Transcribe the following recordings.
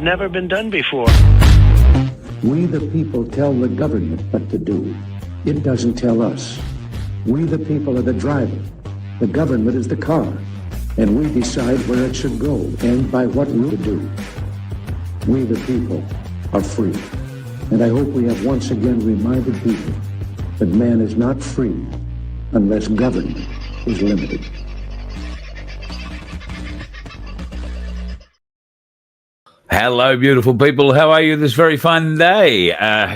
never been done before. We the people tell the government what to do. It doesn't tell us. We the people are the driver. The government is the car. And we decide where it should go and by what route to do. We the people are free. And I hope we have once again reminded people that man is not free unless government is limited. Hello, beautiful people. How are you this very fine day?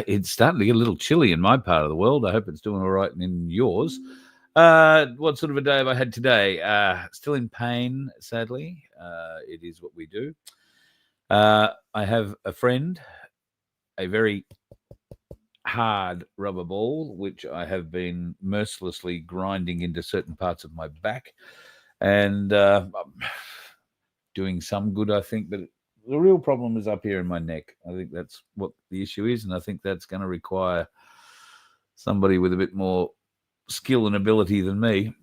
It's starting to get a little chilly in my part of the world. I hope it's doing all right in yours. What sort of a day have I had today? Still in pain, sadly. It is what we do. I have a friend, a very hard rubber ball, which I have been mercilessly grinding into certain parts of my back and doing some good, I think, but the real problem is up here in my neck. I think that's what the issue is, and I think that's going to require somebody with a bit more skill and ability than me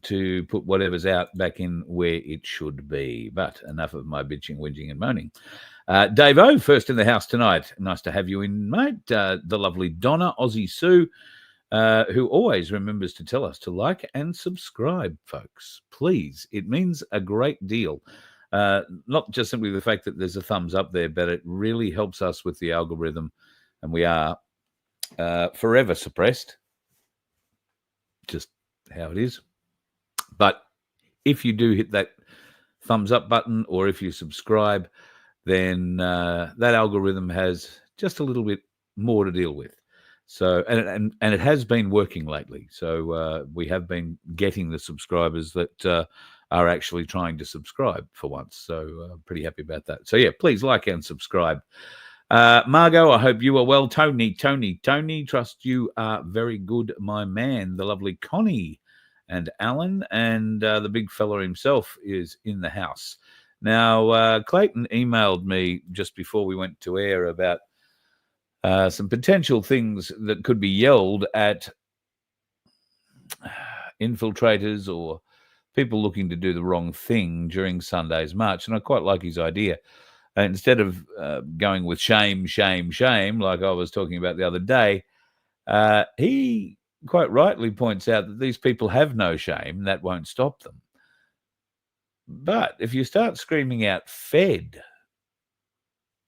to put whatever's out back in where it should be. But enough of my bitching, whinging, and moaning. Dave O, first in the house tonight. Nice to have you in, mate. The lovely Donna, Aussie Sue, who always remembers to tell us to like and subscribe, folks. Please. It means a great deal. Not just simply the fact that there's a thumbs up there, but it really helps us with the algorithm, and we are forever suppressed. Just how it is. But if you do hit that thumbs up button, or if you subscribe, then that algorithm has just a little bit more to deal with. So, and it has been working lately. So we have been getting the subscribers that are actually trying to subscribe for once. So I'm pretty happy about that. So yeah, please like and subscribe. Margot, I hope you are well. Tony, trust you are very good, my man. The lovely Connie and Alan, and the big fella himself is in the house. Now, Clayton emailed me just before we went to air about some potential things that could be yelled at infiltrators or people looking to do the wrong thing during Sunday's march. And I quite like his idea. Instead of going with shame, like I was talking about the other day, he quite rightly points out that these people have no shame. That won't stop them. But if you start screaming out Fed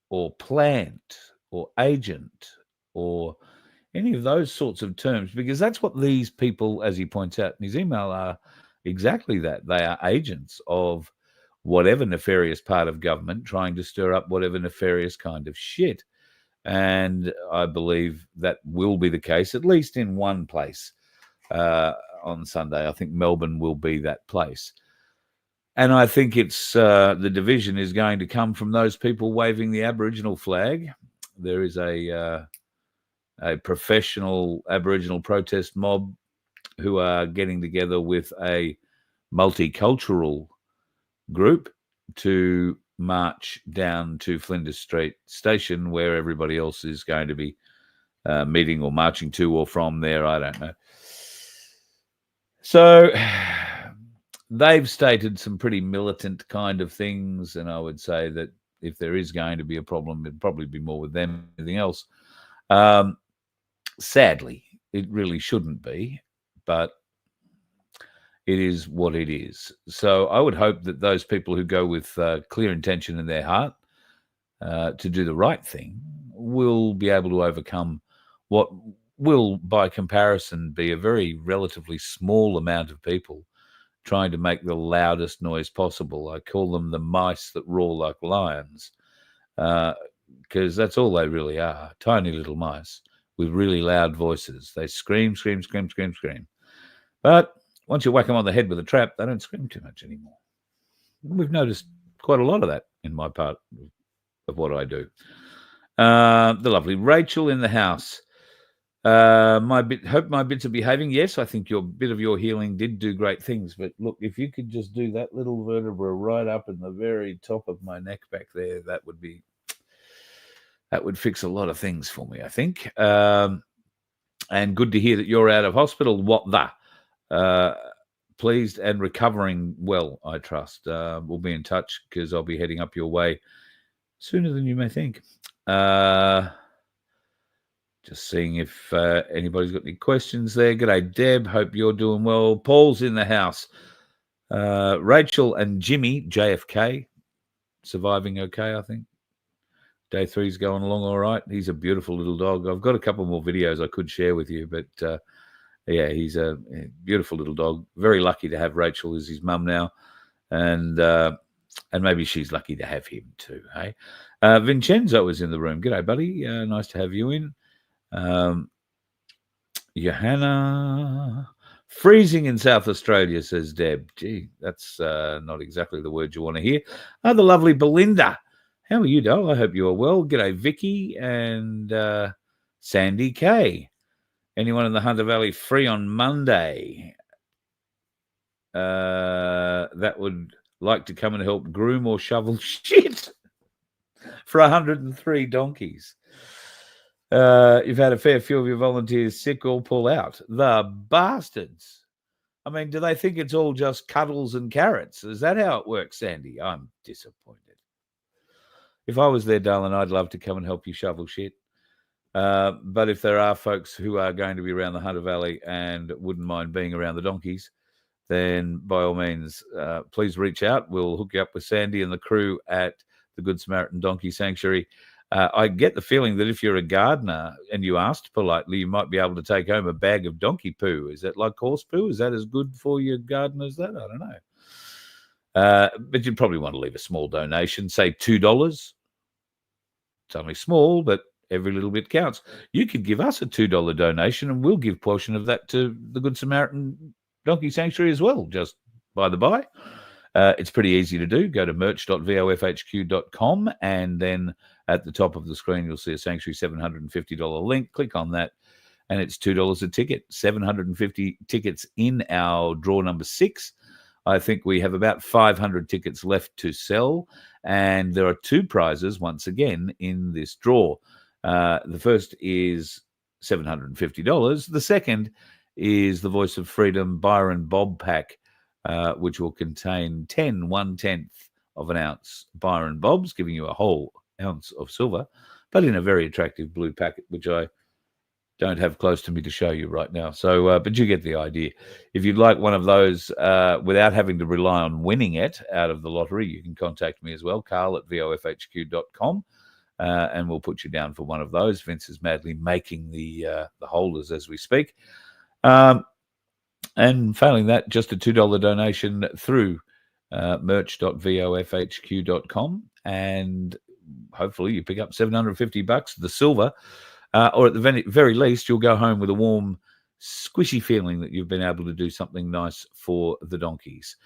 or plant or agent or any of those sorts of terms, because that's what these people, as he points out in his email, are exactly that. They are agents of whatever nefarious part of government trying to stir up whatever nefarious kind of shit. And I believe that will be the case, at least in one place on Sunday. I think Melbourne will be that place. And I think it's the division is going to come from those people waving the Aboriginal flag. There is a professional Aboriginal protest mob who are getting together with a multicultural group to march down to Flinders Street Station, where everybody else is going to be meeting or marching to or from there. I don't know. So they've stated some pretty militant kind of things, and I would say that if there is going to be a problem, it'd probably be more with them than anything else. Sadly, it really shouldn't be, but it is what it is. So I would hope that those people who go with clear intention in their heart to do the right thing will be able to overcome what will, by comparison, be a very relatively small amount of people trying to make the loudest noise possible. I call them the mice that roar like lions, because that's all they really are, tiny little mice with really loud voices. They scream. But once you whack them on the head with a trap, they don't scream too much anymore. We've noticed quite a lot of that in my part of what I do. The lovely Rachel in the house. Hope my bits are behaving. Yes, I think your bit of your healing did do great things. But look, if you could just do that little vertebra right up in the very top of my neck back there, that would fix a lot of things for me, I think. And good to hear that you're out of hospital. What the? Pleased and recovering well, I trust. We'll be in touch because I'll be heading up your way sooner than you may think. Just seeing if anybody's got any questions there. G'day, Deb. Hope you're doing well. Paul's in the house. Rachel and Jimmy, JFK, surviving okay, I think. Day 3's going along all right. He's a beautiful little dog. I've got a couple more videos I could share with you, but yeah, he's a beautiful little dog. Very lucky to have Rachel as his mum now, and maybe she's lucky to have him too. Hey, Vincenzo is in the room. G'day, buddy. Nice to have you in. Johanna, freezing in South Australia, says Deb. Gee, that's not exactly the word you want to hear. The lovely Belinda. How are you, doll? I hope you are well. G'day, Vicky and Sandy K. Anyone in the Hunter Valley free on Monday that would like to come and help groom or shovel shit for 103 donkeys? You've had a fair few of your volunteers sick or pull out. The bastards. I mean, do they think it's all just cuddles and carrots? Is that how it works, Sandy? I'm disappointed. If I was there, darling, I'd love to come and help you shovel shit. But if there are folks who are going to be around the Hunter Valley and wouldn't mind being around the donkeys, then by all means, please reach out. We'll hook you up with Sandy and the crew at the Good Samaritan Donkey Sanctuary. I get the feeling that if you're a gardener and you asked politely, you might be able to take home a bag of donkey poo. Is that like horse poo? Is that as good for your garden as that? I don't know. But you'd probably want to leave a small donation, say $2. It's only small, but every little bit counts. You could give us a $2 donation and we'll give a portion of that to the Good Samaritan Donkey Sanctuary as well, just by the by. It's pretty easy to do. Go to merch.vofhq.com and then at the top of the screen, you'll see a Sanctuary $750 link. Click on that and it's $2 a ticket. 750 tickets in our draw number 6. I think we have about 500 tickets left to sell, and there are 2 prizes once again in this draw. The first is $750. The second is the Voice of Freedom Byron Bob pack, which will contain 10 1/10 of an ounce Byron Bobs, giving you a whole ounce of silver, but in a very attractive blue packet, which I don't have close to me to show you right now. So, but you get the idea. If you'd like one of those without having to rely on winning it out of the lottery, you can contact me as well, carl@vofhq.com, and we'll put you down for one of those. Vince is madly making the holders as we speak. And failing that, just a $2 donation through merch.vofhq.com, and hopefully you pick up $750, the silver. Or at the very least, you'll go home with a warm, squishy feeling that you've been able to do something nice for the donkeys.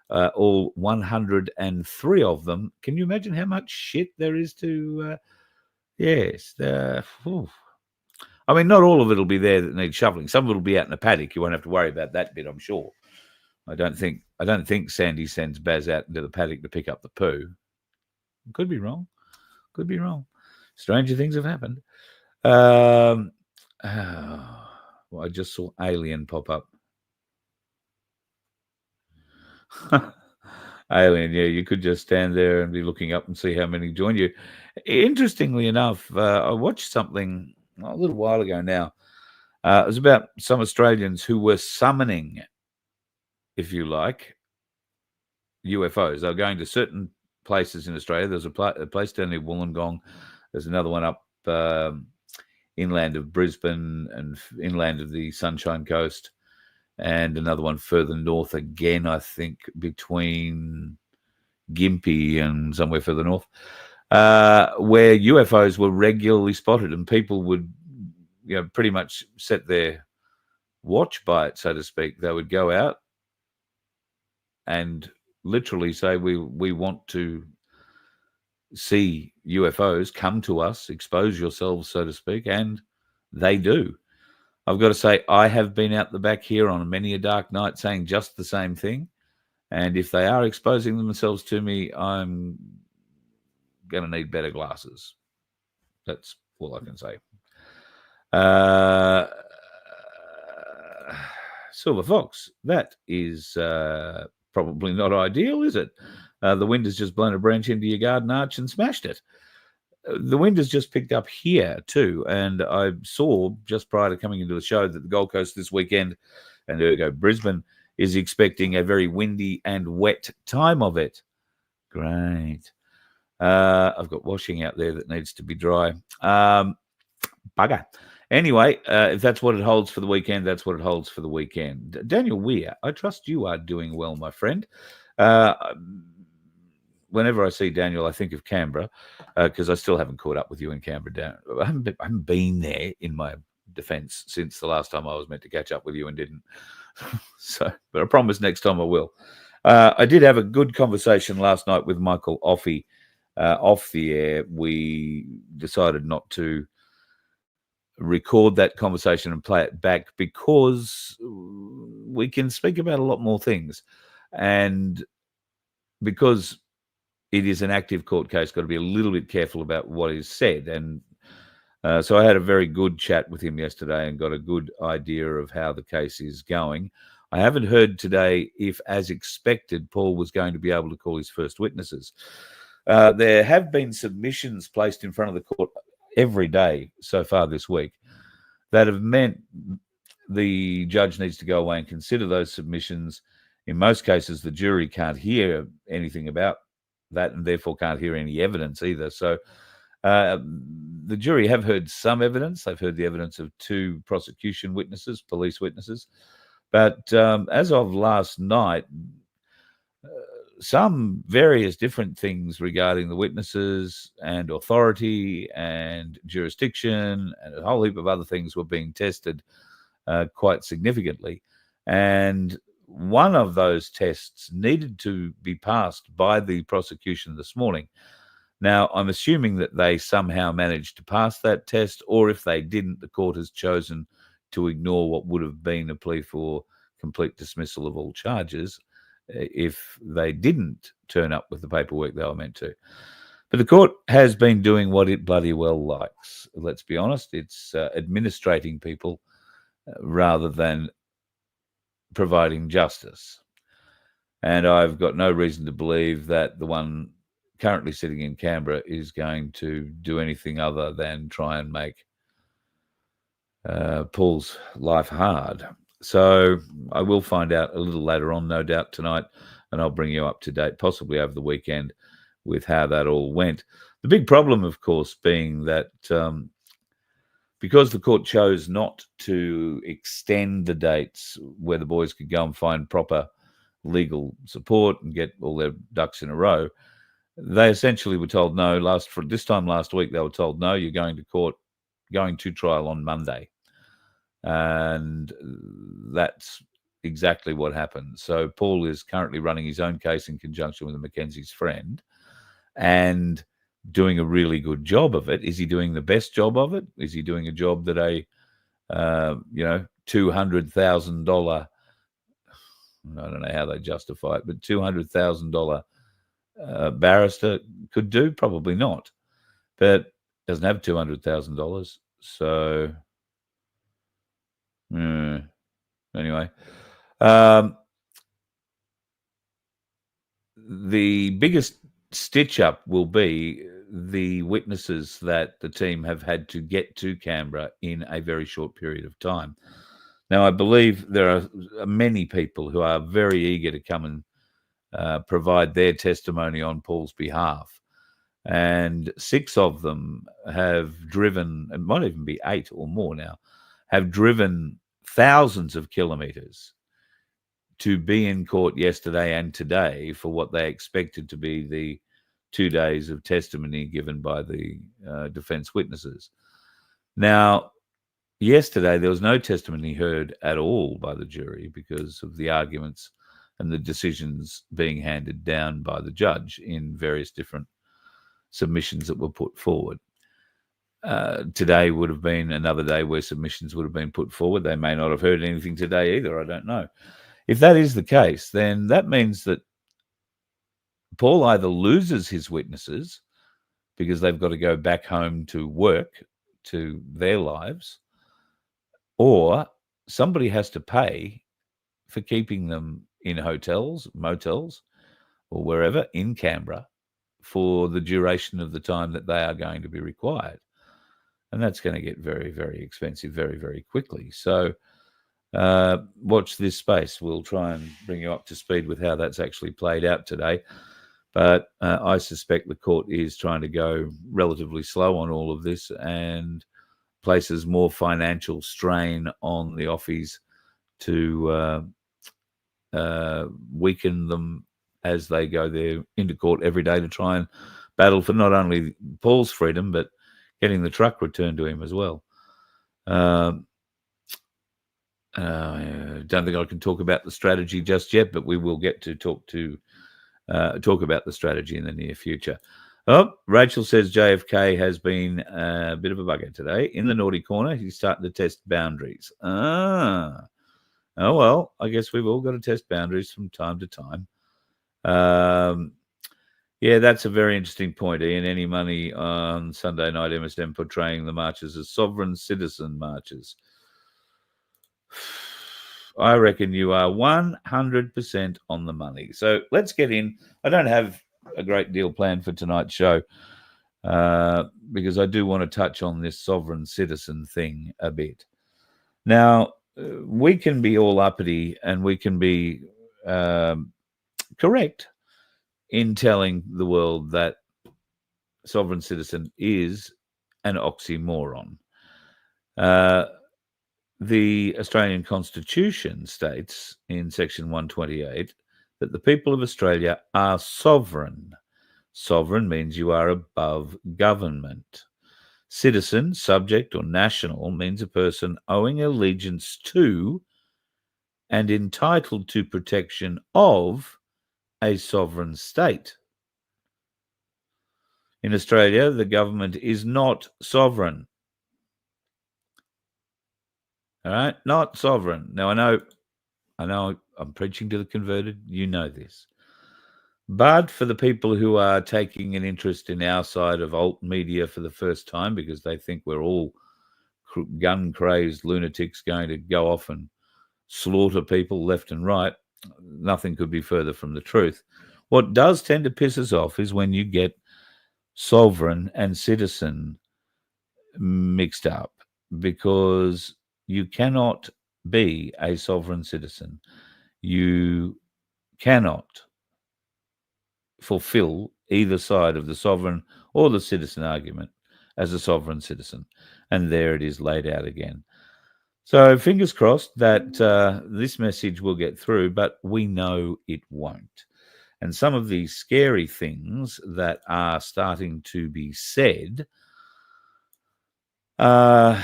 All 103 of them. Can you imagine how much shit there is to... yes. I mean, not all of it will be there that needs shoveling. Some of it will be out in the paddock. You won't have to worry about that bit, I'm sure. I don't think Sandy sends Baz out into the paddock to pick up the poo. Could be wrong. Could be wrong. Stranger things have happened. Well, I just saw Alien pop up. Alien, yeah, you could just stand there and be looking up and see how many join you. Interestingly enough, I watched something a little while ago now. It was about some Australians who were summoning, if you like, UFOs. They were going to certain places in Australia. There's a place down near Wollongong. There's another one up inland of Brisbane and inland of the Sunshine Coast, and another one further north again, I think, between Gympie and somewhere further north, where UFOs were regularly spotted, and people would, pretty much set their watch by it, so to speak. They would go out and literally say, we want to see UFOs, come to us, expose yourselves, so to speak, and they do. I've got to say, I have been out the back here on many a dark night saying just the same thing, and if they are exposing themselves to me, I'm going to need better glasses. That's all I can say. Silver Fox, that is probably not ideal, is it? The wind has just blown a branch into your garden arch and smashed it. the wind has just picked up here too, and I saw just prior to coming into the show that the Gold Coast this weekend, and there we go, Brisbane is expecting a very windy and wet time of it. Great. I've got washing out there that needs to be dry. Bugger. Anyway, if that's what it holds for the weekend, that's what it holds for the weekend. Daniel Weir, I trust you are doing well, my friend. Whenever I see Daniel, I think of Canberra because I still haven't caught up with you in Canberra. Dan. I haven't been there, in my defence, since the last time I was meant to catch up with you and didn't. But I promise next time I will. I did have a good conversation last night with Michael Offey off the air. We decided not to record that conversation and play it back because we can speak about a lot more things. And because it is an active court case, got to be a little bit careful about what is said. And so I had a very good chat with him yesterday and got a good idea of how the case is going. I haven't heard today if, as expected, Paul was going to be able to call his first witnesses. There have been submissions placed in front of the court every day so far this week that have meant the judge needs to go away and consider those submissions. In most cases, the jury can't hear anything about that and therefore can't hear any evidence either. So the jury have heard some evidence. They've heard the evidence of 2 prosecution witnesses, police witnesses. But as of last night, some various different things regarding the witnesses and authority and jurisdiction and a whole heap of other things were being tested quite significantly. And one of those tests needed to be passed by the prosecution this morning. Now, I'm assuming that they somehow managed to pass that test, or if they didn't, the court has chosen to ignore what would have been a plea for complete dismissal of all charges if they didn't turn up with the paperwork they were meant to. But the court has been doing what it bloody well likes. Let's be honest. It's administrating people rather than providing justice. And I've got no reason to believe that the one currently sitting in Canberra is going to do anything other than try and make Paul's life hard. So I will find out a little later on, no doubt tonight, and I'll bring you up to date, possibly over the weekend, with how that all went. The big problem, of course, being that because the court chose not to extend the dates where the boys could go and find proper legal support and get all their ducks in a row, they essentially were told no. This time last week, they were told no, you're going to court, going to trial on Monday. And that's exactly what happened. So Paul is currently running his own case in conjunction with a Mackenzie's friend and doing a really good job of it. Is he doing the best job of it? Is he doing a job that a $200,000, I don't know how they justify it, but $200,000 barrister could do? Probably not. But doesn't have $200,000. So anyway, the biggest stitch up will be the witnesses that the team have had to get to Canberra in a very short period of time. Now, I believe there are many people who are very eager to come and provide their testimony on Paul's behalf. And 6 of them have driven, it might even be 8 or more now, have driven thousands of kilometres to be in court yesterday and today for what they expected to be the 2 days of testimony given by the defence witnesses. Now, yesterday there was no testimony heard at all by the jury because of the arguments and the decisions being handed down by the judge in various different submissions that were put forward. Today would have been another day where submissions would have been put forward. They may not have heard anything today either. I don't know. If that is the case, then that means that Paul either loses his witnesses because they've got to go back home to work, to their lives, or somebody has to pay for keeping them in hotels, motels, or wherever in Canberra for the duration of the time that they are going to be required. And that's going to get very, very expensive very, very quickly. So watch this space. We'll try and bring you up to speed with how that's actually played out today. But I suspect the court is trying to go relatively slow on all of this and places more financial strain on the offies to weaken them as they go there into court every day to try and battle for not only Paul's freedom, but getting the truck returned to him as well. Don't think I can talk about the strategy just yet, but we will get to talk about the strategy in the near future. Oh, Rachel says JFK has been a bit of a bugger today. In the naughty corner, he's starting to test boundaries. Oh, well, I guess we've all got to test boundaries from time to time. Yeah, that's a very interesting point, Ian. Any money on Sunday night MSM portraying the marches as sovereign citizen marches? I reckon you are 100% on the money. So let's get in. I don't have a great deal planned for tonight's show because I do want to touch on this sovereign citizen thing a bit. Now, we can be all uppity and we can be correct in telling the world that sovereign citizen is an oxymoron. The Australian Constitution states in section 128 that the people of Australia are sovereign. Sovereign means you are above government. Citizen, subject, or national means a person owing allegiance to and entitled to protection of a sovereign state. In Australia, the government is not sovereign. All right, not sovereign. Now, I know I'm preaching to the converted. You know this. But for the people who are taking an interest in our side of alt media for the first time because they think we're all gun-crazed lunatics going to go off and slaughter people left and right, nothing could be further from the truth. What does tend to piss us off is when you get sovereign and citizen mixed up, because you cannot be a sovereign citizen. You cannot fulfill either side of the sovereign or the citizen argument as a sovereign citizen. And there it is laid out again. So fingers crossed that this message will get through, but we know it won't. And some of these scary things that are starting to be said, well,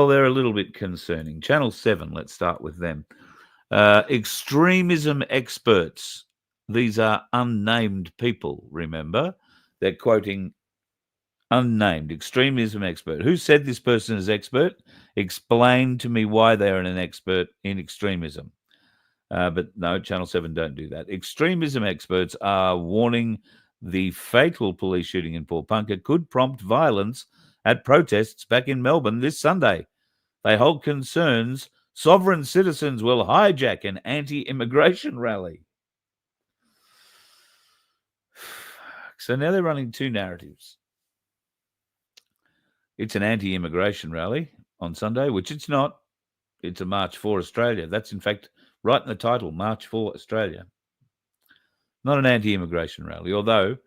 they're a little bit concerning. Channel 7, let's start with them. Extremism experts. These are unnamed people, remember? They're quoting unnamed extremism expert. Who said this person is expert? Explain to me why they're an expert in extremism. But no, Channel 7 don't do that. Extremism experts are warning the fatal police shooting in Port Punket could prompt violence at protests back in Melbourne this Sunday. They hold concerns sovereign citizens will hijack an anti-immigration rally. So now they're running two narratives. It's an anti-immigration rally on Sunday, which it's not. It's a March for Australia. That's, in fact, right in the title, March for Australia. Not an anti-immigration rally, although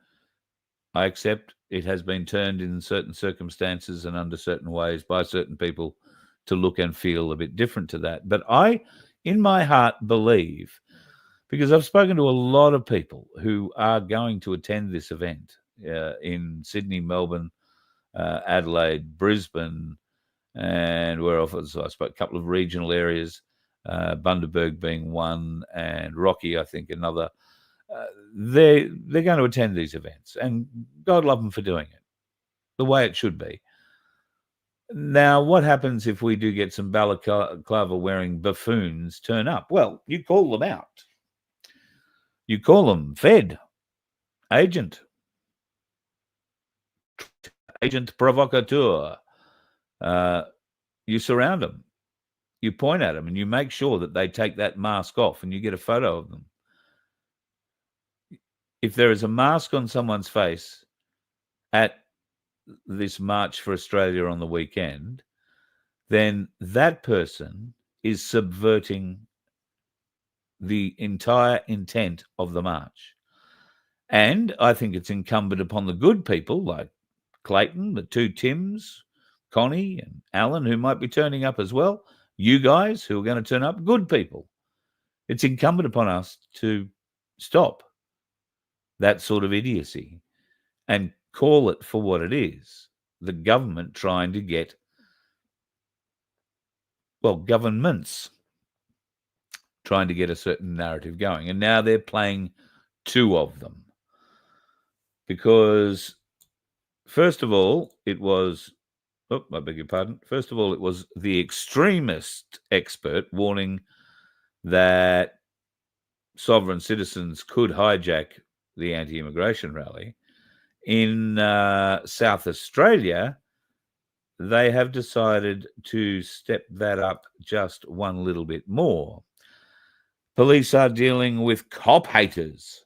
I accept it has been turned in certain circumstances and under certain ways by certain people to look and feel a bit different to that. But I, in my heart, believe, because I've spoken to a lot of people who are going to attend this event in Sydney, Melbourne, Adelaide, Brisbane, and where else? So I spoke a couple of regional areas, Bundaberg being one, and Rocky, I think, another. They're going to attend these events, and God love them for doing it the way it should be. Now, what happens if we do get some balaclava-wearing buffoons turn up? Well, you call them out. You call them Fed, agent provocateur. You surround them. You point at them, and you make sure that they take that mask off, and you get a photo of them. if there is a mask on someone's face at this March for Australia on the weekend, then that person is subverting the entire intent of the march. And I think it's incumbent upon the good people like Clayton, the two Tims, Connie and Alan, who might be turning up as well, you guys who are going to turn up, good people. It's incumbent upon us to stop that sort of idiocy and call it for what it is. The government trying to get, well, governments trying to get a certain narrative going. And now they're playing two of them. Because, first of all, it was, I beg your pardon. First of all, it was the extremist expert warning that sovereign citizens could hijack the anti-immigration rally. In South Australia, they have decided to step that up just one little bit more. Police are dealing with cop haters.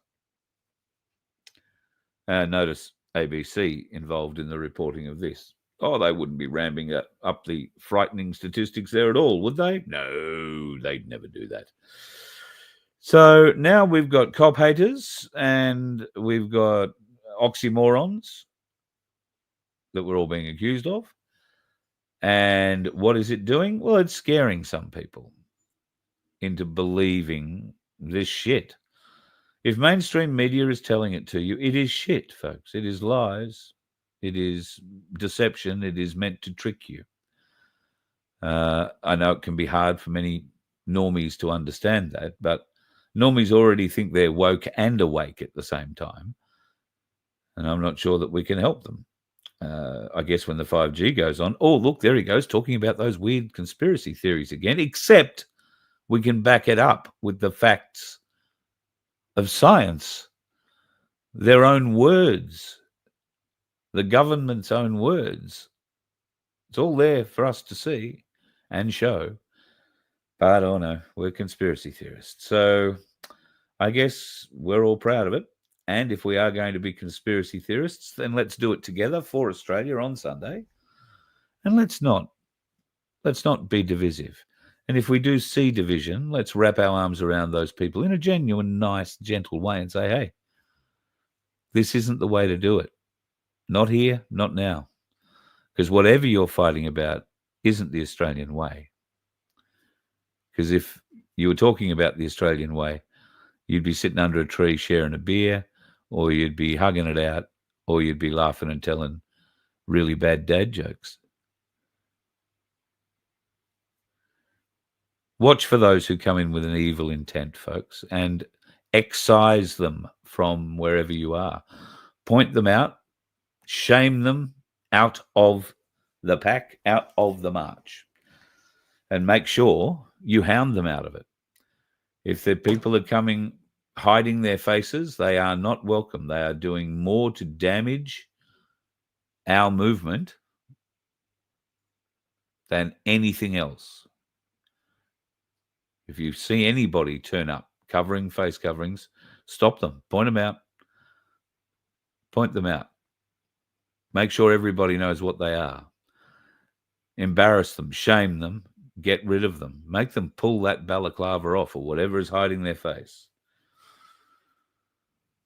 Notice ABC involved in the reporting of this. Oh, they wouldn't be ramping up the frightening statistics there at all, would they? No, they'd never do that. So now we've got cop haters and we've got oxymorons that we're all being accused of. And what is it doing? Well, it's scaring some people into believing this shit. If mainstream media is telling it to you, it is shit, folks. It is lies. It is deception. It is meant to trick you. I know it can be hard for many normies to understand that, but normies already think they're woke and awake at the same time. And I'm not sure that we can help them. I guess when the 5G goes on, oh, look, there he goes, talking about those weird conspiracy theories again, except we can back it up with the facts of science, their own words, the government's own words. It's all there for us to see and show. But, oh no, we're conspiracy theorists. So I guess we're all proud of it. And if we are going to be conspiracy theorists, then let's do it together for Australia on Sunday. And let's not be divisive. And if we do see division, let's wrap our arms around those people in a genuine, nice, gentle way and say, hey, this isn't the way to do it. Not here, not now. Because whatever you're fighting about isn't the Australian way. Because if you were talking about the Australian way, you'd be sitting under a tree sharing a beer, or you'd be hugging it out, or you'd be laughing and telling really bad dad jokes. Watch for those who come in with an evil intent, folks, and excise them from wherever you are. Point them out, shame them out of the pack, out of the march, and make sure you hound them out of it. If the people are coming hiding their faces, they are not welcome. They are doing more to damage our movement than anything else. If you see anybody turn up covering face coverings, stop them, point them out, point them out. Make sure everybody knows what they are. Embarrass them, shame them, get rid of them. Make them pull that balaclava off or whatever is hiding their face.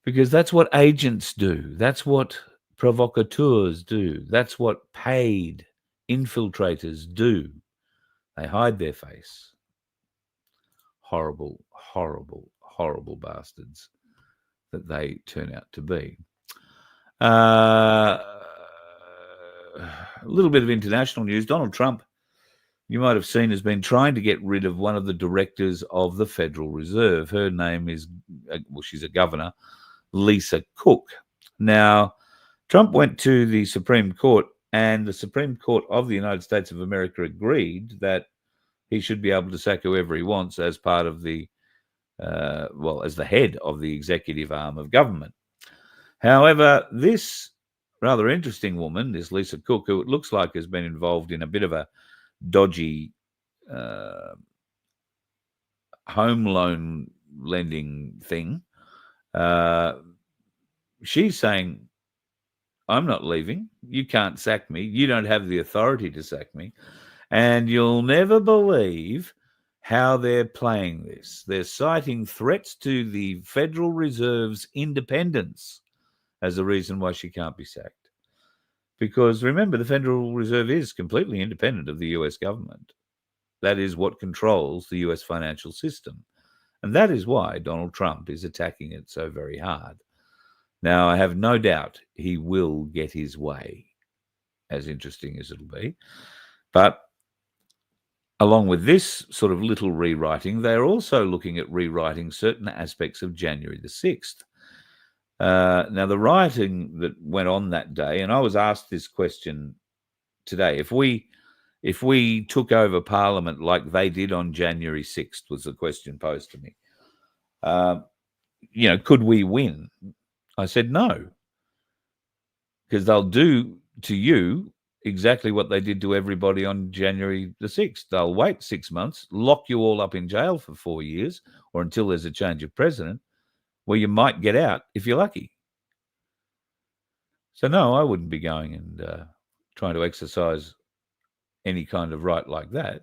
Because that's what agents do. That's what provocateurs do. That's what paid infiltrators do. They hide their face. Horrible, horrible, horrible bastards that they turn out to be. A little bit of international news. Donald Trump, you might have seen, has been trying to get rid of one of the directors of the Federal Reserve. Her name is, well, she's a governor, Lisa Cook. Now, Trump went to the Supreme Court, and the Supreme Court of the United States of America agreed that he should be able to sack whoever he wants as part of the, as the head of the executive arm of government. However, this rather interesting woman, this Lisa Cook, who it looks like has been involved in a bit of a dodgy home loan lending thing, she's saying, I'm not leaving. You can't sack me. You don't have the authority to sack me. And you'll never believe how they're playing this. They're citing threats to the Federal Reserve's independence as the reason why she can't be sacked. Because remember, the Federal Reserve is completely independent of the US government. That is what controls the US financial system. And that is why Donald Trump is attacking it so very hard. Now, I have no doubt he will get his way, as interesting as it'll be. But along with this sort of little rewriting, they're also looking at rewriting certain aspects of January the 6th. Now, the rioting that went on that day, and I was asked this question today, if we took over Parliament like they did on January 6th, was the question posed to me. Could we win? I said no, because they'll do to you exactly what they did to everybody on January the 6th. They'll wait 6 months, lock you all up in jail for 4 years, or until there's a change of president, where you might get out if you're lucky. So no, I wouldn't be going and trying to exercise any kind of right like that.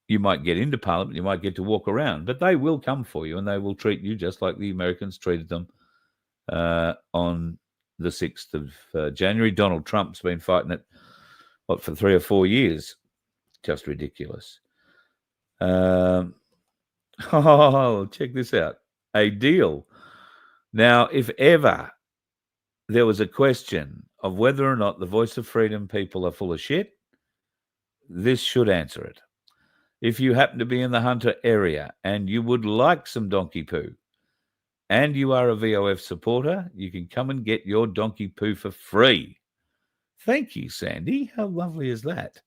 You might get into Parliament, you might get to walk around, but they will come for you and they will treat you just like the Americans treated them on the 6th of January. Donald Trump's been fighting it, for 3 or 4 years? Just ridiculous. Check this out. A deal. Now, if ever there was a question of whether or not the Voice of Freedom people are full of shit, this should answer it. If you happen to be in the Hunter area and you would like some donkey poo and you are a VOF supporter, you can come and get your donkey poo for free. Thank you, Sandy. How lovely is that?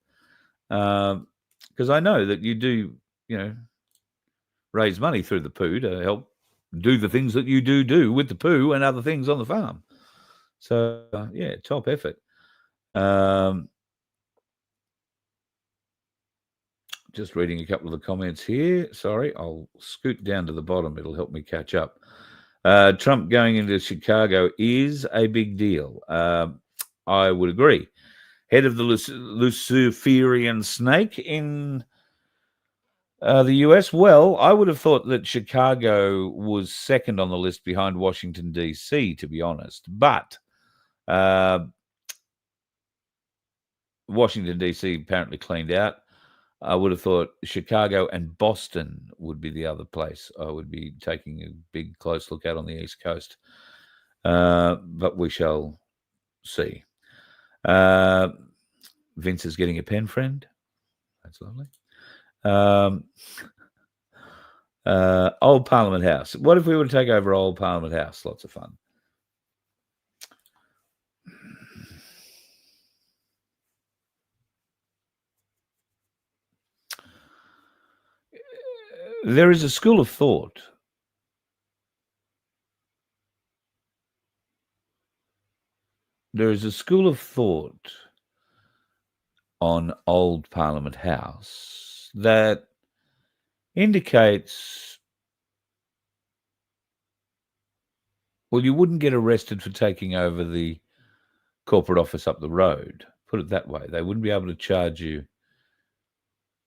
Because I know that you do, raise money through the poo to help do the things that you do with the poo and other things on the farm. So, top effort. Just reading a couple of the comments here. Sorry, I'll scoot down to the bottom. It'll help me catch up. Trump going into Chicago is a big deal. I would agree. Head of the Luciferian snake in the US. Well, I would have thought that Chicago was second on the list behind Washington, D.C., to be honest. But Washington, D.C. apparently cleaned out. I would have thought Chicago and Boston would be the other place I would be taking a big, close look at on the East Coast. But we shall see. Vince is getting a pen friend. That's lovely. Old Parliament House. What if we were to take over Old Parliament House? Lots of fun. There is a school of thought on Old Parliament House that indicates, well, you wouldn't get arrested for taking over the corporate office up the road. Put it that way. They wouldn't be able to charge you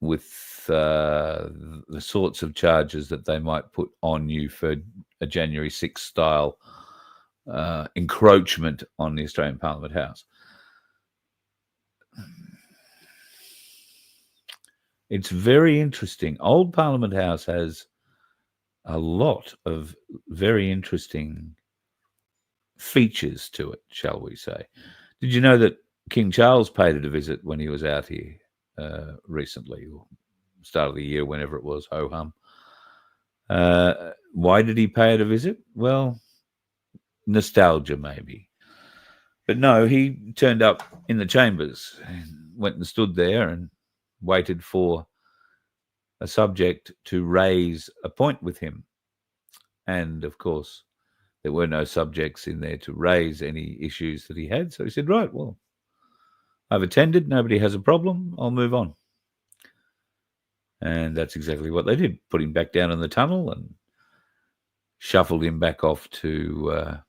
with the sorts of charges that they might put on you for a January 6th style encroachment on the Australian Parliament House. It's very interesting. Old Parliament House has a lot of very interesting features to it, shall we say. Did you know that King Charles paid it a visit when he was out here recently, or start of the year, whenever it was, ho-hum? Why did he pay it a visit? Well, nostalgia maybe. But no, he turned up in the chambers and went and stood there and waited for a subject to raise a point with him. And, of course, there were no subjects in there to raise any issues that he had. So he said, right, well, I've attended. Nobody has a problem. I'll move on. And that's exactly what they did. Put him back down in the tunnel and shuffled him back off to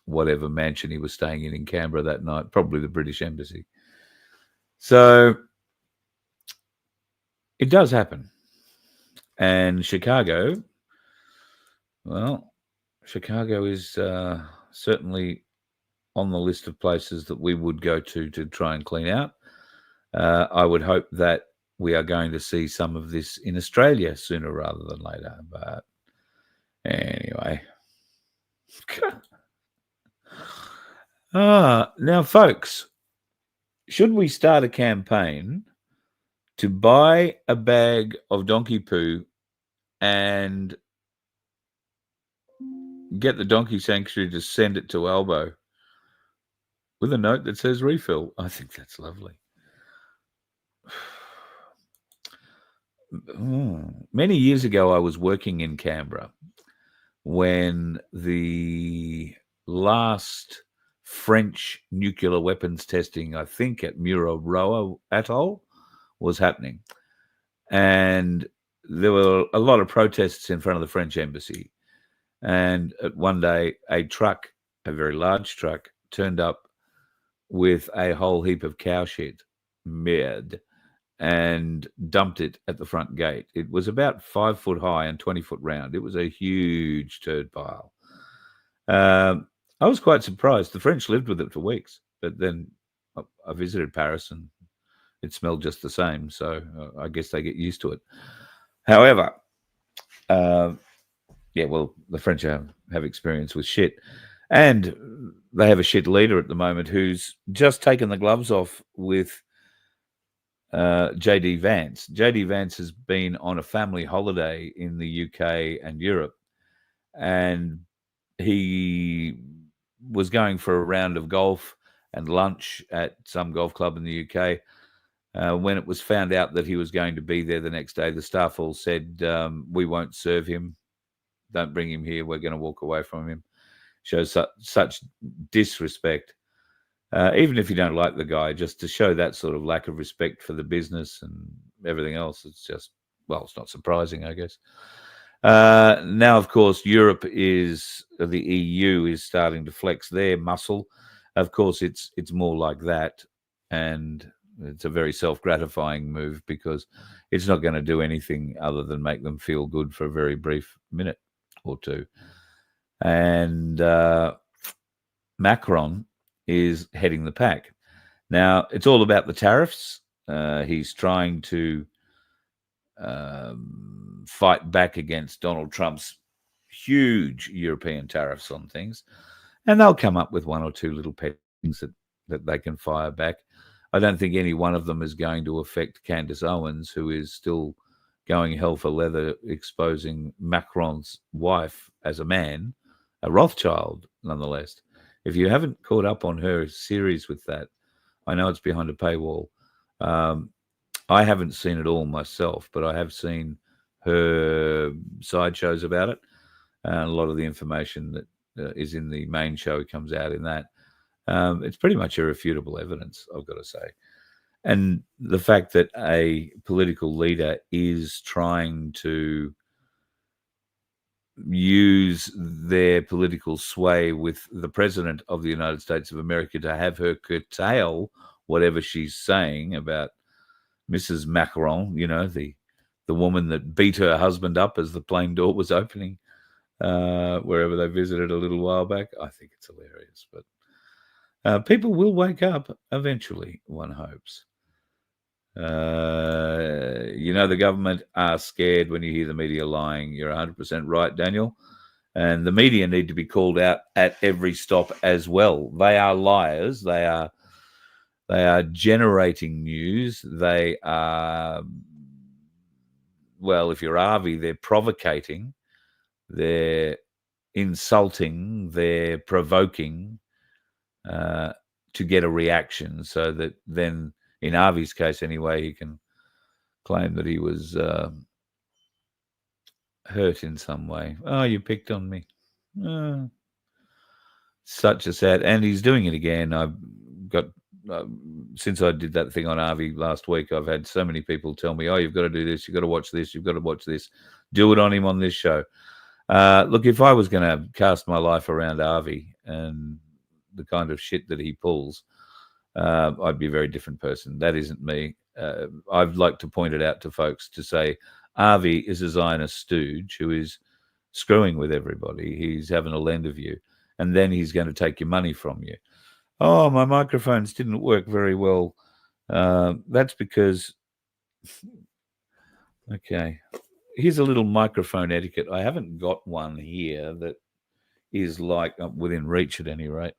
whatever mansion he was staying in Canberra that night, probably the British Embassy. So it does happen. And Chicago, well, Chicago is certainly on the list of places that we would go to try and clean out. I would hope that we are going to see some of this in Australia sooner rather than later. But anyway. Now, folks, should we start a campaign to buy a bag of donkey poo and get the donkey sanctuary to send it to Albo with a note that says refill? I think that's lovely. Many years ago, I was working in Canberra when the last French nuclear weapons testing, I think at Rover Atoll, was happening. And there were a lot of protests in front of the French embassy. And one day, a truck, a very large truck, turned up with a whole heap of cow shit, merde, and dumped it at the front gate. It was about 5 foot high and 20 foot round. It was a huge turd pile. I was quite surprised. The French lived with it for weeks, but then I visited Paris and it smelled just the same. So I guess they get used to it. However, the French have experience with shit. And they have a shit leader at the moment who's just taken the gloves off with J.D. Vance. J.D. Vance has been on a family holiday in the UK and Europe, and he was going for a round of golf and lunch at some golf club in the UK. When it was found out that he was going to be there the next day, the staff all said, we won't serve him. Don't bring him here. We're going to walk away from him. Shows such disrespect. Even if you don't like the guy, just to show that sort of lack of respect for the business and everything else, it's just, well, it's not surprising, I guess. Now, of course, Europe the EU is starting to flex their muscle. Of course, it's more like that, and it's a very self-gratifying move because it's not going to do anything other than make them feel good for a very brief minute or two. And Macron is heading the pack. Now, it's all about the tariffs. He's trying to fight back against Donald Trump's huge European tariffs on things. And they'll come up with one or two little pet things that they can fire back. I don't think any one of them is going to affect Candace Owens, who is still going hell for leather, exposing Macron's wife as a man, a Rothschild, nonetheless. If you haven't caught up on her series with that, I know it's behind a paywall. I haven't seen it all myself, but I have seen her sideshows about it. A lot of the information that is in the main show comes out in that. It's pretty much irrefutable evidence, I've got to say. And the fact that a political leader is trying to use their political sway with the president of the United States of America to have her curtail whatever she's saying about Mrs. Macron, the woman that beat her husband up as the plane door was opening wherever they visited a little while back. I think it's hilarious, but people will wake up eventually, one hopes. The government are scared when you hear the media lying. You're 100% right, Daniel. And the media need to be called out at every stop as well. They are liars. They are generating news. They are, well, if you're Avi, they're provocating. They're insulting. They're provoking to get a reaction so that then, in Avi's case anyway, he can claim that he was hurt in some way. Oh, you picked on me. Such a sad... And he's doing it again. I've got... since I did that thing on Avi last week, I've had so many people tell me, oh, you've got to do this, you've got to watch this, you've got to watch this. Do it on him on this show. Look, if I was going to cast my life around Avi and the kind of shit that he pulls, I'd be a very different person. That isn't me. I'd like to point it out to folks to say Avi is a Zionist stooge who is screwing with everybody. He's having a lend of you, and then he's going to take your money from you. Oh, my microphones didn't work very well. That's because... Okay. Here's a little microphone etiquette. I haven't got one here that is like, within reach at any rate,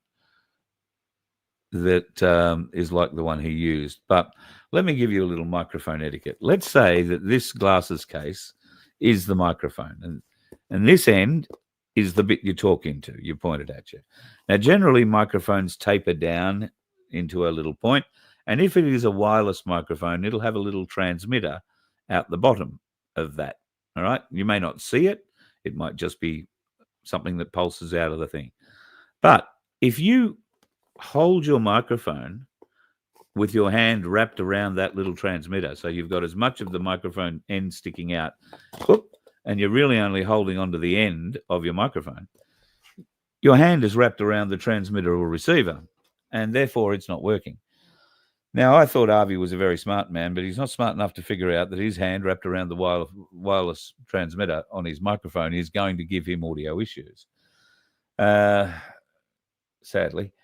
that is like the one he used. But let me give you a little microphone etiquette. Let's say that this glasses case is the microphone, and this end is the bit you talk into, you pointed at you. Now, generally, microphones taper down into a little point, and if it is a wireless microphone, it'll have a little transmitter out the bottom of that. All right, you may not see it. It might just be something that pulses out of the thing. But if you hold your microphone with your hand wrapped around that little transmitter, so you've got as much of the microphone end sticking out, and you're really only holding onto the end of your microphone, your hand is wrapped around the transmitter or receiver, and therefore it's not working. Now, I thought Avi was a very smart man, but he's not smart enough to figure out that his hand wrapped around the wireless transmitter on his microphone is going to give him audio issues. Sadly,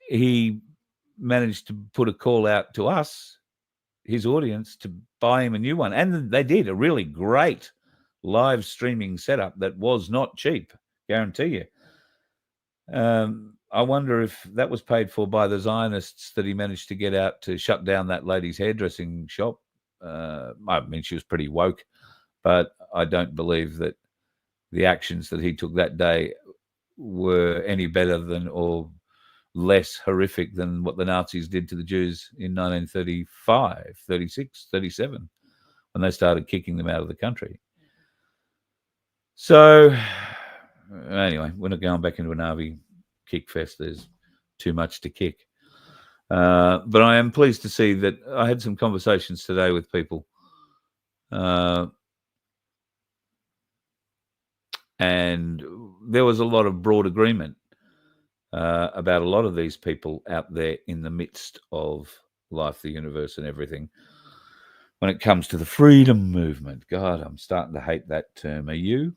he managed to put a call out to us, his audience, to buy him a new one. And they did a really great live streaming setup that was not cheap, guarantee you. I wonder if that was paid for by the Zionists that he managed to get out to shut down that lady's hairdressing shop. I mean, she was pretty woke, but I don't believe that the actions that he took that day were any better than or less horrific than what the Nazis did to the Jews in 1935, 36, 37, when they started kicking them out of the country. So, anyway, we're not going back into an Avi kick fest. There's too much to kick. But I am pleased to see that I had some conversations today with people. And there was a lot of broad agreement about a lot of these people out there in the midst of life, the universe, and everything. When it comes to the freedom movement, God, I'm starting to hate that term. Are you?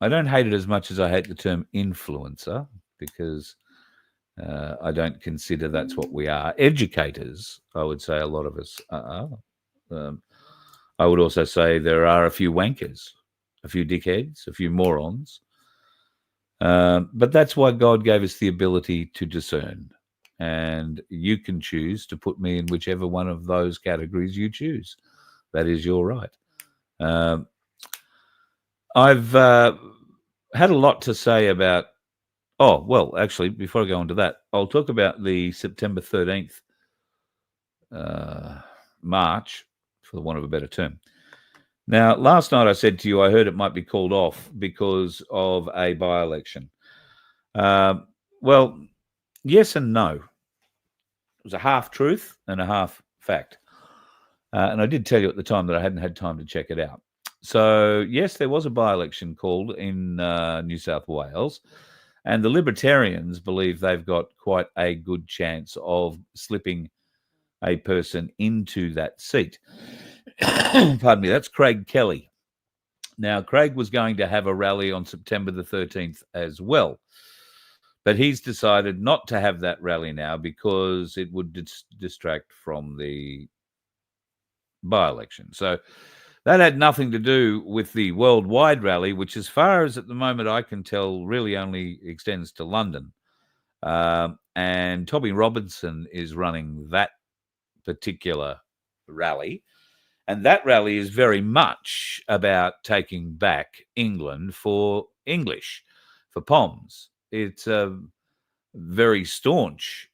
I don't hate it as much as I hate the term influencer, because I don't consider that's what we are. Educators, I would say a lot of us are. I would also say there are a few wankers, a few dickheads, a few morons. But that's why God gave us the ability to discern. And you can choose to put me in whichever one of those categories you choose. That is your right. I've had a lot to say about... Oh, well, actually, before I go on to that, I'll talk about the September 13th march, for the want of a better term. Now, last night I said to you I heard it might be called off because of a by-election. Well, yes and no. It was a half-truth and a half-fact. And I did tell you at the time that I hadn't had time to check it out. So, yes, there was a by-election called in New South Wales, and the Libertarians believe they've got quite a good chance of slipping a person into that seat. Pardon me, that's Craig Kelly. Now, Craig was going to have a rally on September the 13th as well, but he's decided not to have that rally now because it would distract from the by-election. So that had nothing to do with the worldwide rally, which, as far as at the moment I can tell, really only extends to London. And Tommy Robinson is running that particular rally. And that rally is very much about taking back England for English, for POMs. It's a very staunch,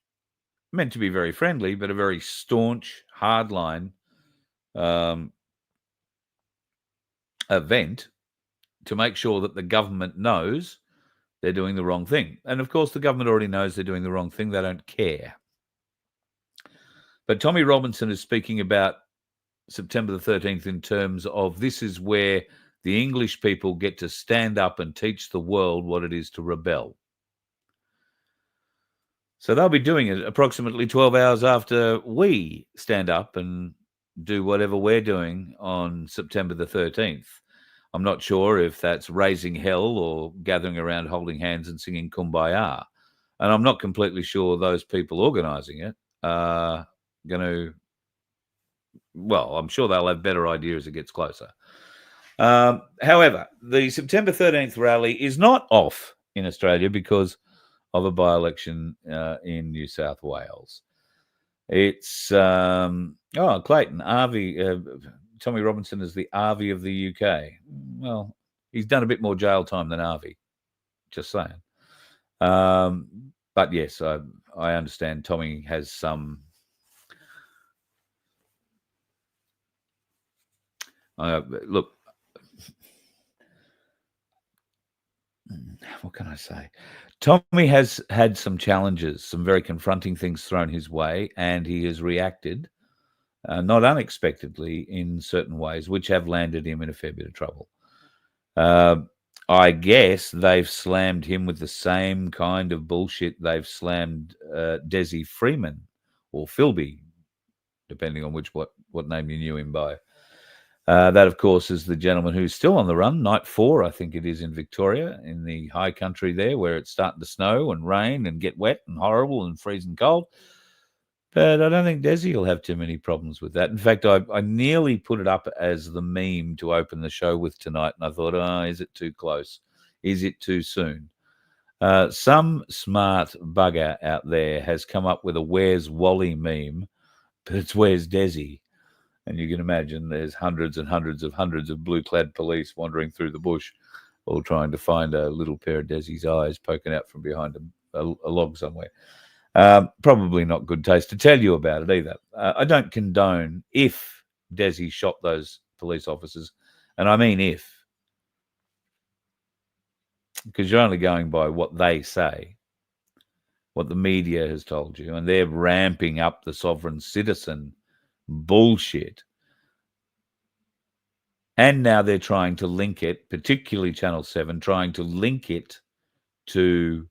meant to be very friendly, but a very staunch, hardline event to make sure that the government knows they're doing the wrong thing. And of course, the government already knows they're doing the wrong thing. They don't care. But Tommy Robinson is speaking about September the 13th in terms of this is where the English people get to stand up and teach the world what it is to rebel. So they'll be doing it approximately 12 hours after we stand up and do whatever we're doing on September the 13th. I'm not sure if that's raising hell or gathering around holding hands and singing Kumbaya. And I'm not completely sure those people organising it are going to, well, I'm sure they'll have better ideas as it gets closer. However, the September 13th rally is not off in Australia because of a by-election in New South Wales. It's, Clayton, Arvie, Tommy Robinson is the Arvie of the UK. Well, he's done a bit more jail time than Arvie, just saying. But yes, I understand Tommy has some... look, what can I say? Tommy has had some challenges, some very confronting things thrown his way, and he has reacted, not unexpectedly in certain ways, which have landed him in a fair bit of trouble. I guess they've slammed him with the same kind of bullshit they've slammed Desi Freeman or Philby, depending on what name you knew him by. That, of course, is the gentleman who's still on the run, night 4, I think it is, in Victoria, in the high country there, where it's starting to snow and rain and get wet and horrible and freezing cold. But I don't think Desi will have too many problems with that. In fact, I nearly put it up as the meme to open the show with tonight, and I thought, is it too close? Is it too soon? Some smart bugger out there has come up with a Where's Wally meme, but it's Where's Desi? And you can imagine there's hundreds and hundreds of blue-clad police wandering through the bush, all trying to find a little pair of Desi's eyes poking out from behind a log somewhere. Probably not good taste to tell you about it either. I don't condone if Desi shot those police officers, and I mean if, because you're only going by what they say, what the media has told you, and they're ramping up the sovereign citizen bullshit. And now they're trying to link it, particularly Channel 7, trying to link it to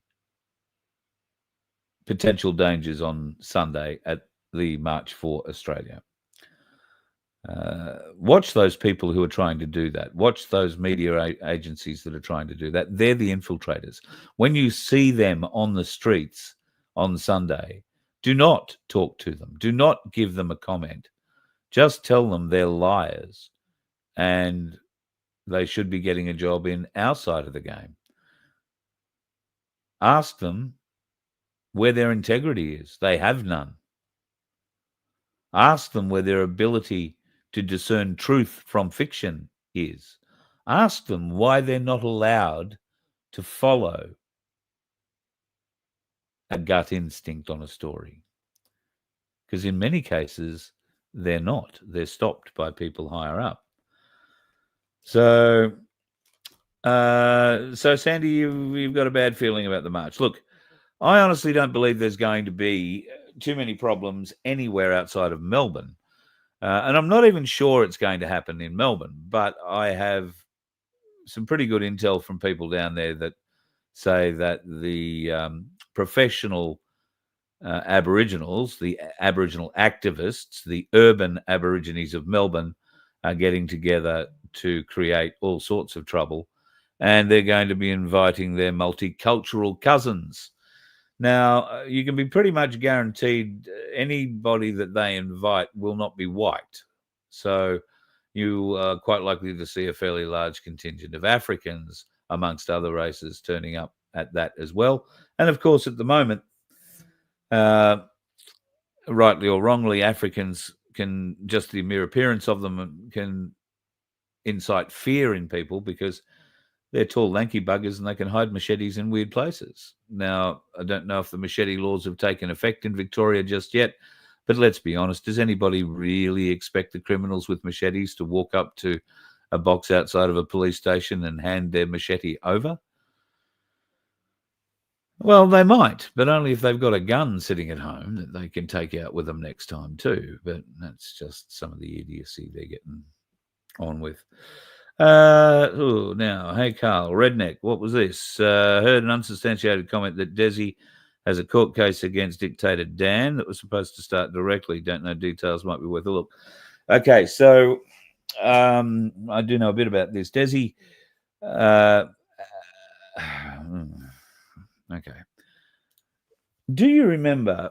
potential dangers on Sunday at the March for Australia. Watch those people who are trying to do that. Watch those media agencies that are trying to do that. They're the infiltrators. When you see them on the streets on Sunday, do not talk to them. Do not give them a comment. Just tell them they're liars and they should be getting a job in our side of the game. Ask them where their integrity is. They have none. Ask them where their ability to discern truth from fiction is. Ask them why they're not allowed to follow a gut instinct on a story. Because in many cases, they're not. They're stopped by people higher up. So Sandy, you've got a bad feeling about the march. Look, I honestly don't believe there's going to be too many problems anywhere outside of Melbourne. And I'm not even sure it's going to happen in Melbourne, but I have some pretty good intel from people down there that say that the professional Aboriginals, the Aboriginal activists, the urban Aborigines of Melbourne are getting together to create all sorts of trouble, and they're going to be inviting their multicultural cousins. Now, you can be pretty much guaranteed anybody that they invite will not be white. So you are quite likely to see a fairly large contingent of Africans amongst other races turning up at that as well. And of course, at the moment, rightly or wrongly, Africans can, just the mere appearance of them can incite fear in people because they're tall, lanky buggers and they can hide machetes in weird places. Now, I don't know if the machete laws have taken effect in Victoria just yet, but let's be honest, does anybody really expect the criminals with machetes to walk up to a box outside of a police station and hand their machete over? Well, they might, but only if they've got a gun sitting at home that they can take out with them next time too. But that's just some of the idiocy they're getting on with. Now, hey, Carl, Redneck, what was this? Heard an unsubstantiated comment that Desi has a court case against dictator Dan that was supposed to start directly. Don't know details, might be worth a look. Okay, so I do know a bit about this. Desi, okay. Do you remember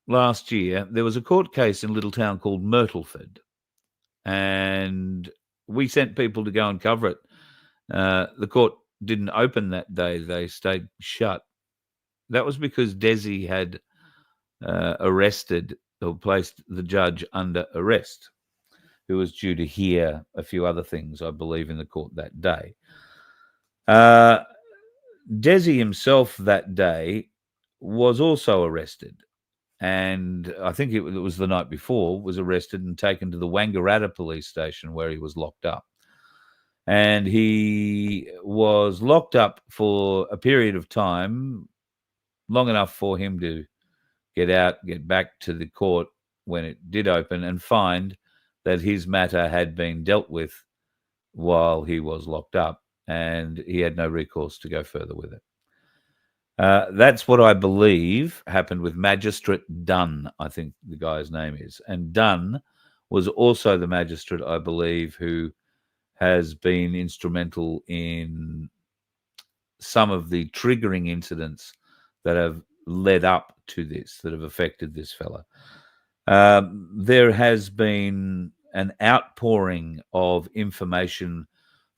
last year there was a court case in a little town called Myrtleford, and we sent people to go and cover it. The court didn't open that day; they stayed shut. That was because Desi had arrested or placed the judge under arrest, who was due to hear a few other things, I believe, in the court that day. Desi himself that day was also arrested, and I think it was the night before, was arrested and taken to the Wangaratta police station where he was locked up. And he was locked up for a period of time, long enough for him to get out, get back to the court when it did open, and find that his matter had been dealt with while he was locked up, and he had no recourse to go further with it. That's what I believe happened with Magistrate Dunn, I think the guy's name is. And Dunn was also the magistrate, I believe, who has been instrumental in some of the triggering incidents that have led up to this, that have affected this fella. There has been an outpouring of information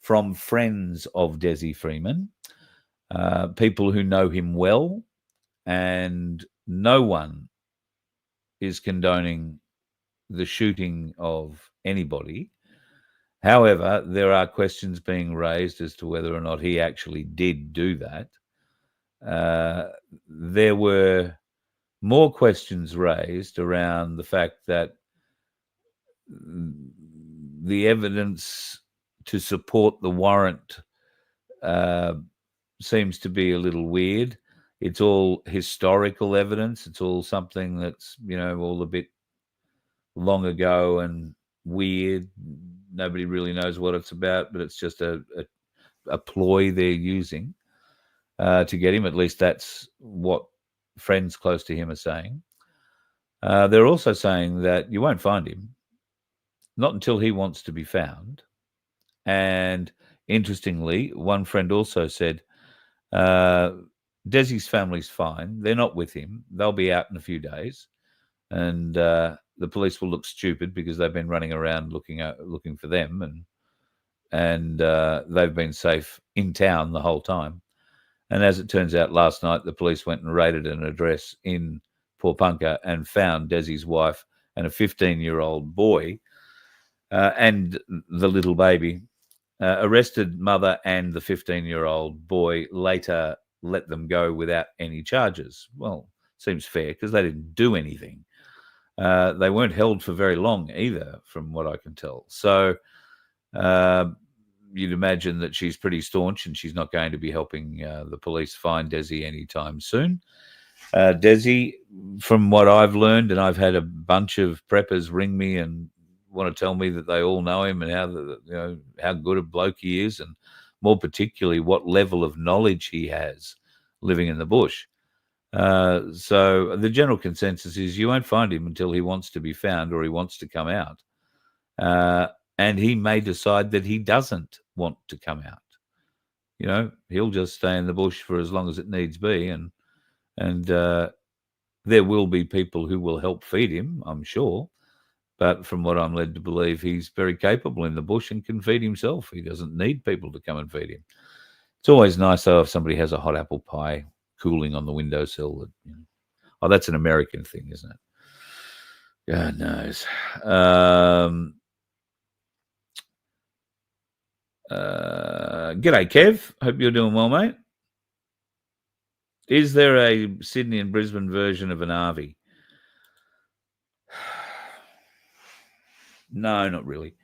from friends of Desi Freeman, people who know him well, and no one is condoning the shooting of anybody. However, there are questions being raised as to whether or not he actually did do that. There were more questions raised around the fact that the evidence to support the warrant seems to be a little weird. It's all historical evidence. It's all something that's, all a bit long ago and weird. Nobody really knows what it's about, but it's just a ploy they're using to get him. At least that's what friends close to him are saying. They're also saying that you won't find him, not until he wants to be found. And interestingly, one friend also said, Desi's family's fine. They're not with him. They'll be out in a few days. And the police will look stupid because they've been running around looking for them, and they've been safe in town the whole time. And as it turns out, last night the police went and raided an address in Porpunka and found Desi's wife and a 15-year-old boy and the little baby. Arrested mother and the 15-year-old boy, later let them go without any charges. Well, seems fair because they didn't do anything. They weren't held for very long either, from what I can tell. So you'd imagine that she's pretty staunch and she's not going to be helping the police find Desi anytime soon. Desi, from what I've learned, and I've had a bunch of preppers ring me and want to tell me that they all know him and how good a bloke he is, and more particularly what level of knowledge he has living in the bush. So the general consensus is you won't find him until he wants to be found or he wants to come out. And he may decide that he doesn't want to come out. He'll just stay in the bush for as long as it needs be. And there will be people who will help feed him, I'm sure. But from what I'm led to believe, he's very capable in the bush and can feed himself. He doesn't need people to come and feed him. It's always nice, though, if somebody has a hot apple pie cooling on the windowsill. Oh, that's an American thing, isn't it? God knows. G'day, Kev. Hope you're doing well, mate. Is there a Sydney and Brisbane version of an RV? No, not really.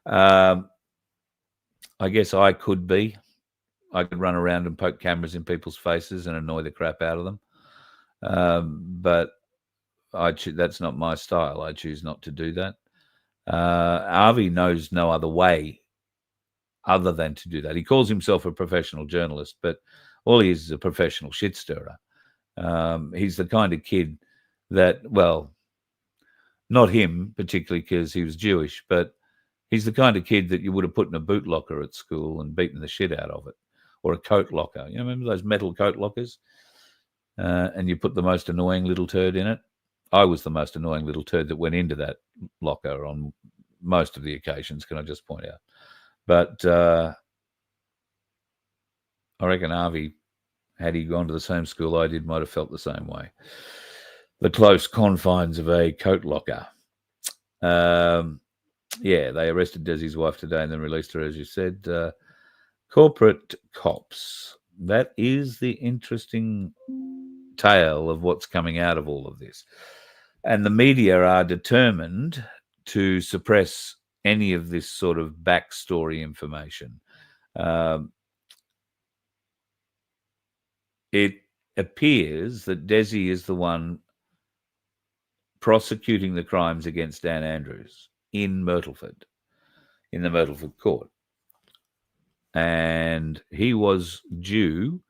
I guess I could be. I could run around and poke cameras in people's faces and annoy the crap out of them. But that's not my style. I choose not to do that. RV knows no other way other than to do that. He calls himself a professional journalist, but all he is a professional shit stirrer. He's the kind of kid that, well, not him particularly because he was Jewish, but he's the kind of kid that you would have put in a boot locker at school and beaten the shit out of it, or a coat locker. You know, remember those metal coat lockers? And you put the most annoying little turd in it. I was the most annoying little turd that went into that locker on most of the occasions, can I just point out. But I reckon Harvey, had he gone to the same school I did, might have felt the same way. The close confines of a coat locker. Yeah, they arrested Desi's wife today and then released her, as you said. Corporate cops. That is the interesting tale of what's coming out of all of this. And the media are determined to suppress any of this sort of backstory information. It appears that Desi is the one prosecuting the crimes against Dan Andrews in Myrtleford, in the Myrtleford court. And he was due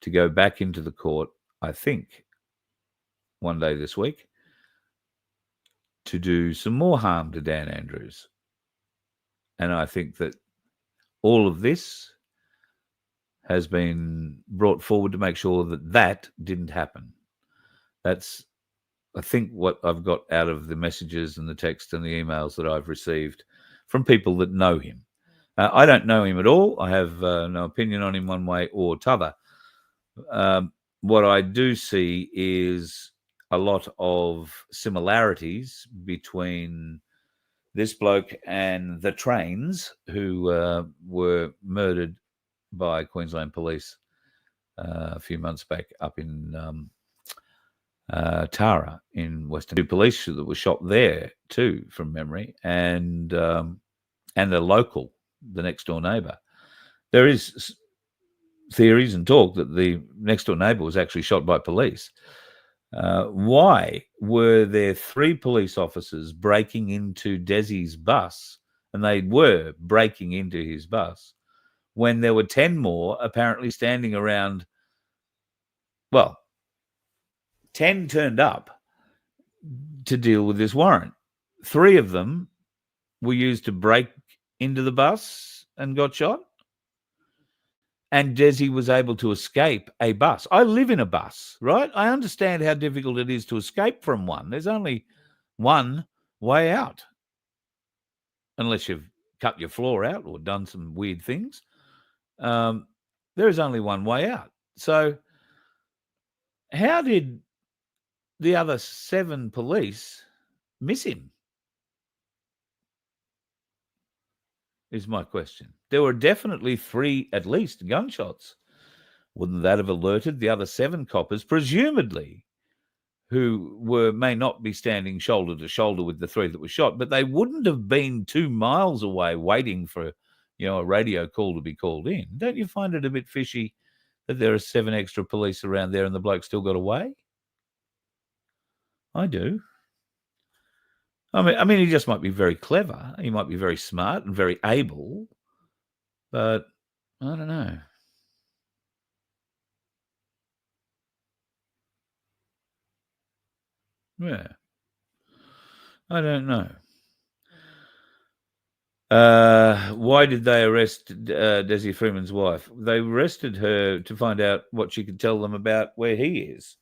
to go back into the court, I think, one day this week, to do some more harm to Dan Andrews. And I think that all of this has been brought forward to make sure that that didn't happen. That's, I think, what I've got out of the messages and the text and the emails that I've received from people that know him. I don't know him at all. I have no opinion on him one way or t'other. What I do see is a lot of similarities between this bloke and the Trains, who were murdered by Queensland police a few months back up in Tara in Western. Two police that were shot there too, from memory, and a local, the next door neighbour. There is theories and talk that the next door neighbour was actually shot by police. Why were there 3 police officers breaking into Desi's bus, and they were breaking into his bus, when there were 10 more apparently standing around? Well, 10 turned up to deal with this warrant. 3 of them were used to break into the bus and got shot. And Desi was able to escape a bus. I live in a bus, right? I understand how difficult it is to escape from one. There's only one way out, unless you've cut your floor out or done some weird things. There is only one way out. So how did the other 7 police miss him? Is my question. There were definitely 3, at least, gunshots. Wouldn't that have alerted the other 7 coppers, presumably, who may not be standing shoulder to shoulder with the 3 that were shot, but they wouldn't have been 2 miles away waiting for, a radio call to be called in? Don't you find it a bit fishy that there are 7 extra police around there and the bloke still got away? I do. I mean, he just might be very clever. He might be very smart and very able, but I don't know. Yeah, I don't know. Why did they arrest Desi Freeman's wife? They arrested her to find out what she could tell them about where he is.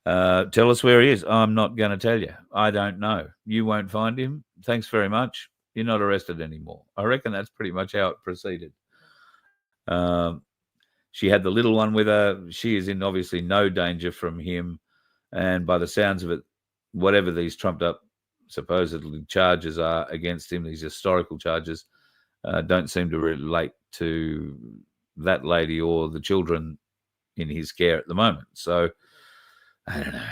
Tell us where he is. I'm not going to tell you. I don't know. You won't find him. Thanks very much. You're not arrested anymore. I reckon that's pretty much how it proceeded. She had the little one with her. She is in obviously no danger from him. And by the sounds of it, whatever these trumped up supposedly charges are against him, these historical charges, don't seem to relate to that lady or the children in his care at the moment. So I don't know.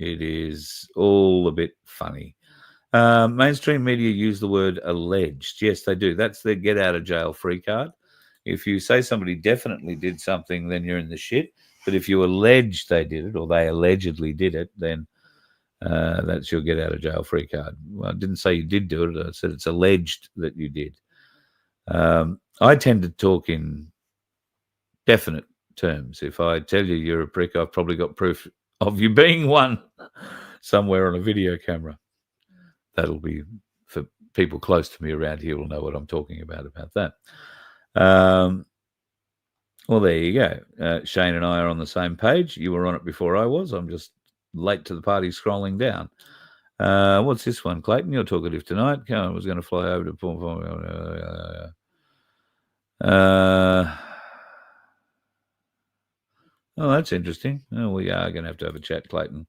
It is all a bit funny. Mainstream media use the word alleged. Yes, they do. That's their get out of jail free card. If you say somebody definitely did something, then you're in the shit. But if you allege they did it, or they allegedly did it, then that's your get out of jail free card. Well, I didn't say you did do it. I said it's alleged that you did. I tend to talk in definite terms. If I tell you you're a prick, I've probably got proof of you being one somewhere on a video camera. That'll be for people close to me around here will know what I'm talking about that. Well, there you go. Shane and I are on the same page. You were on it before I was. I'm just late to the party scrolling down. What's this one, Clayton? You're talkative tonight. Come on, I was going to fly over to... oh, that's interesting. Oh, we are going to have a chat, Clayton.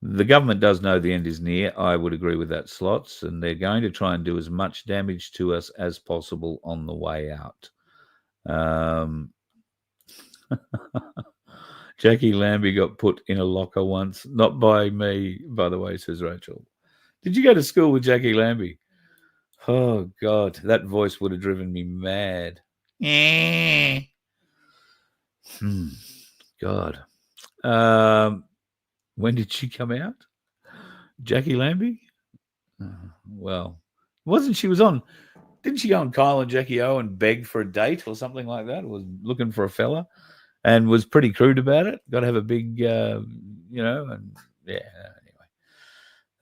The government does know the end is near. I would agree with that, Slots, and they're going to try and do as much damage to us as possible on the way out. Jackie Lambie got put in a locker once. Not by me, by the way, says Rachel. Did you go to school with Jackie Lambie? Oh, God, that voice would have driven me mad. God. When did she come out? Jackie Lambie? Well, wasn't she was on... Didn't she go on Kyle and Jackie O and beg for a date or something like that? Was looking for a fella and was pretty crude about it. Got to have a big, and yeah,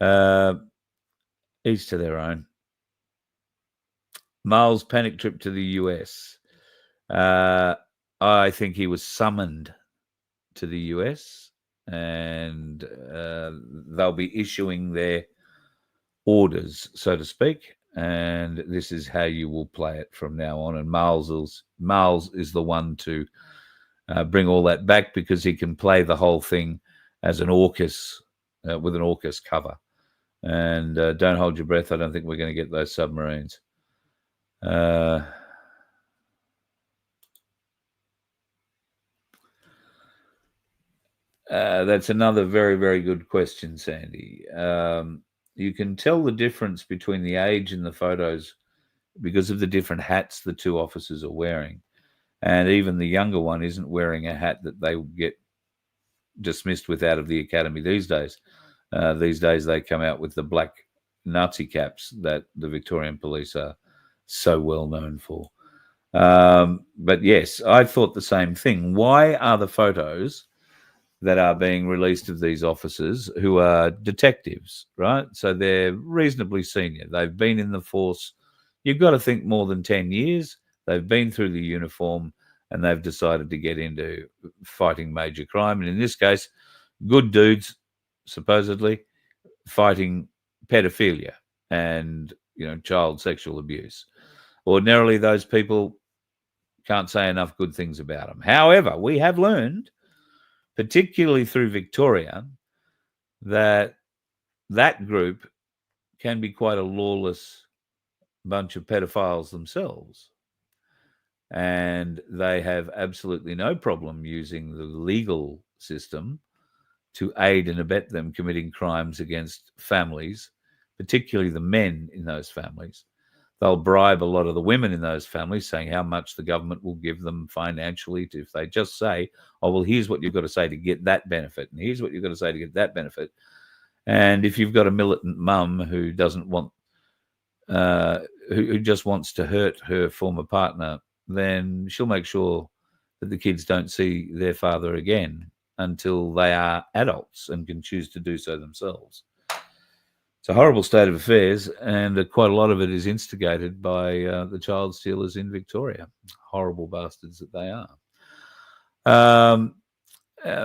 anyway. Each to their own. Miles' panic trip to the US. I think he was summoned to the US and they'll be issuing their orders, so to speak. And this is how you will play it from now on. And Miles is the one to bring all that back because he can play the whole thing as an AUKUS, with an AUKUS cover. And don't hold your breath. I don't think we're going to get those submarines. That's another very, very good question, Sandy. You can tell the difference between the age in the photos because of the different hats the two officers are wearing. And even the younger one isn't wearing a hat that they get dismissed with out of the academy these days. These days they come out with the black Nazi caps that the Victorian police are so well known for. But yes, I thought the same thing. Why are the photos that are being released of these officers who are detectives, right? So they're reasonably senior. They've been in the force. You've got to think more than 10 years. They've been through the uniform and they've decided to get into fighting major crime. And in this case, good dudes, supposedly, fighting pedophilia and, child sexual abuse. Ordinarily, those people can't say enough good things about them. However, we have learned, particularly through Victoria, that group can be quite a lawless bunch of pedophiles themselves. And they have absolutely no problem using the legal system to aid and abet them committing crimes against families, particularly the men in those families. They'll bribe a lot of the women in those families, saying how much the government will give them financially if they just say, oh, well, here's what you've got to say to get that benefit, and here's what you've got to say to get that benefit. And if you've got a militant mum who doesn't want, who just wants to hurt her former partner, then she'll make sure that the kids don't see their father again until they are adults and can choose to do so themselves. It's a horrible state of affairs, and quite a lot of it is instigated by the child stealers in Victoria. Horrible bastards that they are.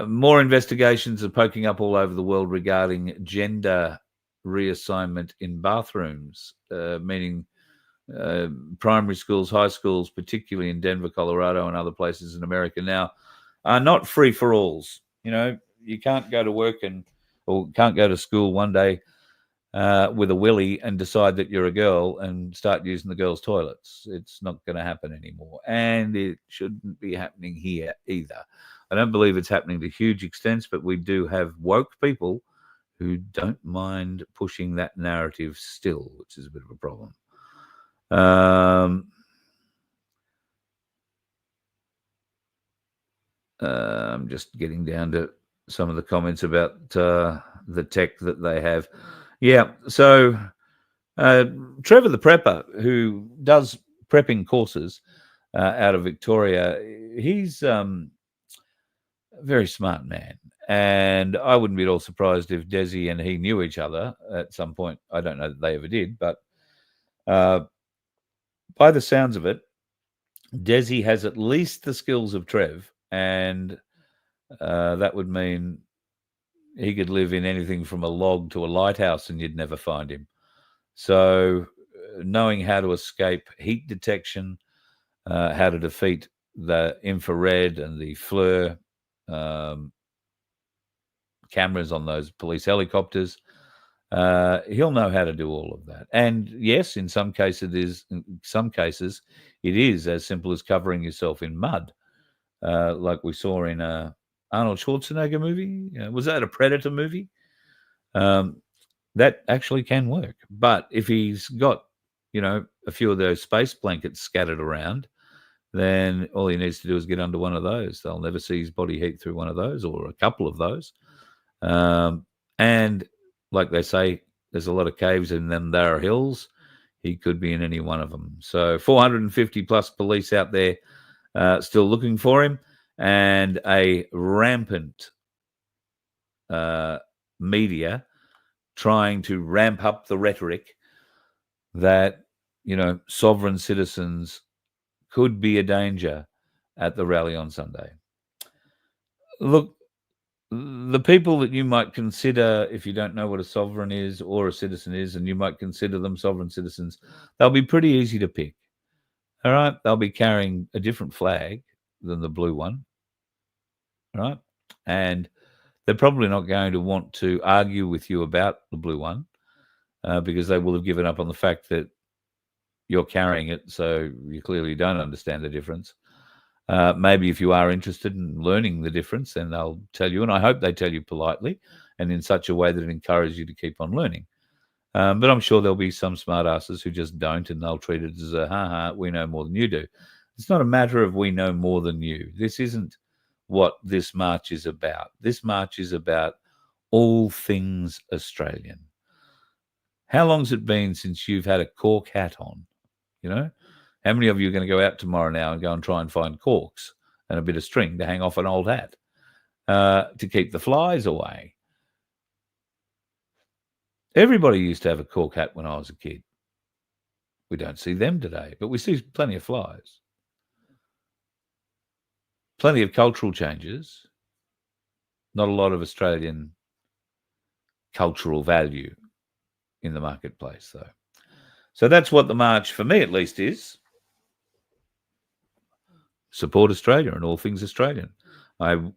More investigations are poking up all over the world regarding gender reassignment in bathrooms, meaning primary schools, high schools, particularly in Denver, Colorado, and other places in America now, are not free-for-alls. You can't go to work or can't go to school one day with a willy and decide that you're a girl and start using the girls' toilets. It's not going to happen anymore. And it shouldn't be happening here either. I don't believe it's happening to huge extents, but we do have woke people who don't mind pushing that narrative still, which is a bit of a problem. I'm just getting down to some of the comments about the tech that they have. Yeah, so Trevor the Prepper, who does prepping courses out of Victoria, he's a very smart man. And I wouldn't be at all surprised if Desi and he knew each other at some point. I don't know that they ever did, but by the sounds of it, Desi has at least the skills of Trev, and that would mean he could live in anything from a log to a lighthouse and you'd never find him. So knowing how to escape heat detection, how to defeat the infrared and the FLIR cameras on those police helicopters, he'll know how to do all of that. And yes, in some cases it is as simple as covering yourself in mud, like we saw in Arnold Schwarzenegger movie. Was that a Predator movie? That actually can work. But if he's got, a few of those space blankets scattered around, then all he needs to do is get under one of those. They'll never see his body heat through one of those or a couple of those. And like they say, there's a lot of caves in them there are hills. He could be in any one of them. So 450 plus police out there still looking for him, and a rampant media trying to ramp up the rhetoric that, sovereign citizens could be a danger at the rally on Sunday. Look, the people that you might consider, if you don't know what a sovereign is or a citizen is, and you might consider them sovereign citizens, they'll be pretty easy to pick. All right? They'll be carrying a different flag than the blue one. All right? And they're probably not going to want to argue with you about the blue one because they will have given up on the fact that you're carrying it, so you clearly don't understand the difference. Maybe if you are interested in learning the difference, then they'll tell you, and I hope they tell you politely and in such a way that it encourages you to keep on learning. But I'm sure there'll be some smart asses who just don't, and they'll treat it as a, we know more than you do. It's not a matter of we know more than you. This isn't what this march is about. This march is about all things Australian. How long's it been since you've had a cork hat on? How many of you are going to go out tomorrow now and go and try and find corks and a bit of string to hang off an old hat to keep the flies away? Everybody used to have a cork hat when I was a kid. We don't see them today, but we see plenty of flies. Plenty of cultural changes. Not a lot of Australian cultural value in the marketplace, though. So that's what the march, for me at least, is. Support Australia and all things Australian. I'm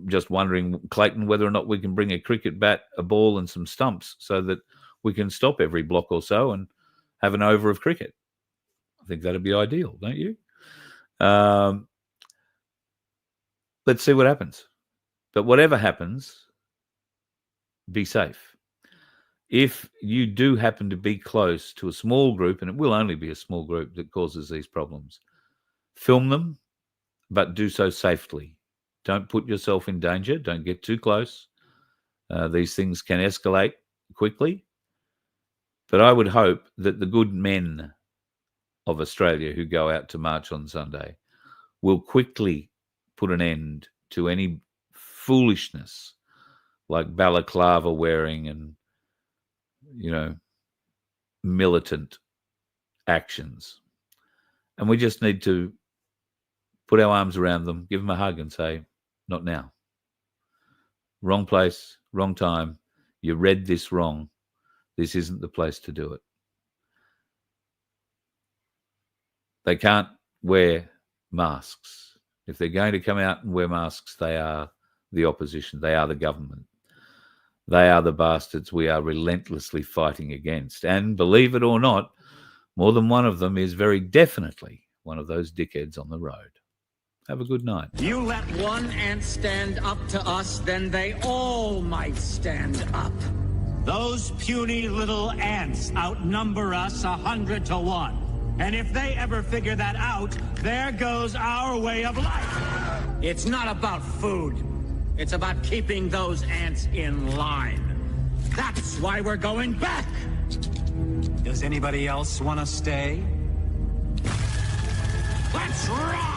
just wondering, Clayton, whether or not we can bring a cricket bat, a ball and some stumps so that we can stop every block or so and have an over of cricket. I think that'd be ideal, don't you? Let's see what happens. But whatever happens, be safe. If you do happen to be close to a small group, and it will only be a small group that causes these problems, film them, but do so safely. Don't put yourself in danger. Don't get too close. These things can escalate quickly. But I would hope that the good men of Australia who go out to march on Sunday will quickly put an end to any foolishness like balaclava wearing and, militant actions. And we just need to put our arms around them, give them a hug and say, not now. Wrong place, wrong time. You read this wrong. This isn't the place to do it. They can't wear masks. If they're going to come out and wear masks, they are the opposition. They are the government. They are the bastards we are relentlessly fighting against. And believe it or not, more than one of them is very definitely one of those dickheads on the road. Have a good night. You let one ant stand up to us, then they all might stand up. Those puny little ants outnumber us 100 to 1. And if they ever figure that out, there goes our way of life. It's not about food. It's about keeping those ants in line. That's why we're going back. Does anybody else want to stay? Let's rock!